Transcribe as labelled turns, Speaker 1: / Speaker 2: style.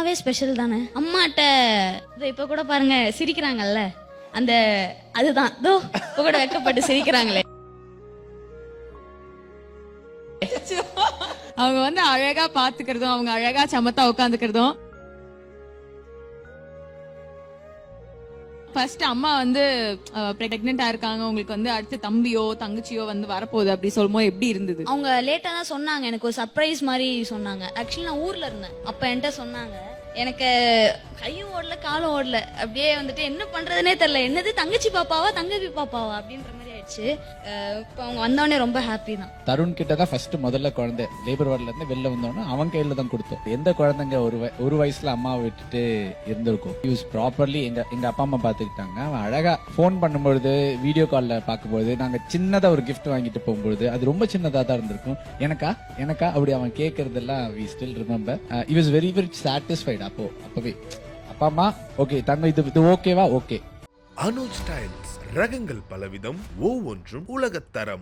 Speaker 1: அம்மாவே ஸ்பெஷல் தானே. அம்மாட்ட இப்ப கூட பாருங்க சிரிக்கிறாங்கல்ல, அந்த அதுதான் தோ இப்ப கூட வெக்கப்பட்டு சிரிக்கிறாங்களே.
Speaker 2: அவங்க வந்து அழகா பாத்துக்கிறதும், அவங்க அழகா சமத்தா உட்காந்துக்கிறதும். ஃபர்ஸ்ட் அம்மா வந்து பிரெக்னெண்டா இருக்காங்க, உங்களுக்கு வந்து அடுத்து தம்பியோ தங்கச்சியோ வந்து வரப்போகுது அப்படி சொல்லும்போது எப்படி இருந்தது?
Speaker 1: அவங்க லேட்டா தான் சொன்னாங்க, எனக்கு ஒரு சர்ப்ரைஸ் மாதிரி சொன்னாங்க. ஆக்சுவலி நான் ஊர்ல இருந்தேன் அப்ப என்கிட்ட சொன்னாங்க. எனக்கு கையும் ஓடல காலும் ஓடல, அப்படியே வந்துட்டு என்ன பண்றதுனே தெரியல. என்னது தங்கச்சி பாப்பாவா தங்கச்சி பாப்பாவா அப்படின்ற மாதிரி ஆயிடுச்சு. இப்போ அவங்க வந்தோடனே ரொம்ப ஹாப்பி தான்.
Speaker 3: தருண் கிட்ட தான் ஃபர்ஸ்ட் முதல்ல குழந்தை லேபர் வார்டுல இருந்து வெளில வந்தோன்னா அவன் கையில தான் கொடுத்தோம். எந்த குழந்தைங்க ஒரு வயசுல அம்மாவை விட்டுட்டு இருந்திருக்கும். யூஸ் ப்ராப்பர்லி எங்க அப்பா அம்மா பாத்துக்கிட்டாங்க. அவன் அழகா போன் பண்ணும்பொழுது வீடியோ கால்ல பார்க்கும்போது நாங்க சின்னதா ஒரு கிஃப்ட் வாங்கிட்டு போகும்பொழுது அது ரொம்ப சின்னதா தான் இருந்திருக்கும். எனக்கா எனக்கா அப்படி அவன் கேட்கறதெல்லாம் we still remember. he was very very satisfied. அப்பவே அப்பா அம்மா ஓகே தங்க இது ஓகேவா ஓகே.
Speaker 4: அனுஜ் ஸ்டைல்ஸ் ரகங்கள் பலவிதம், ஒவ்வொன்றும் உலகத்தரம்.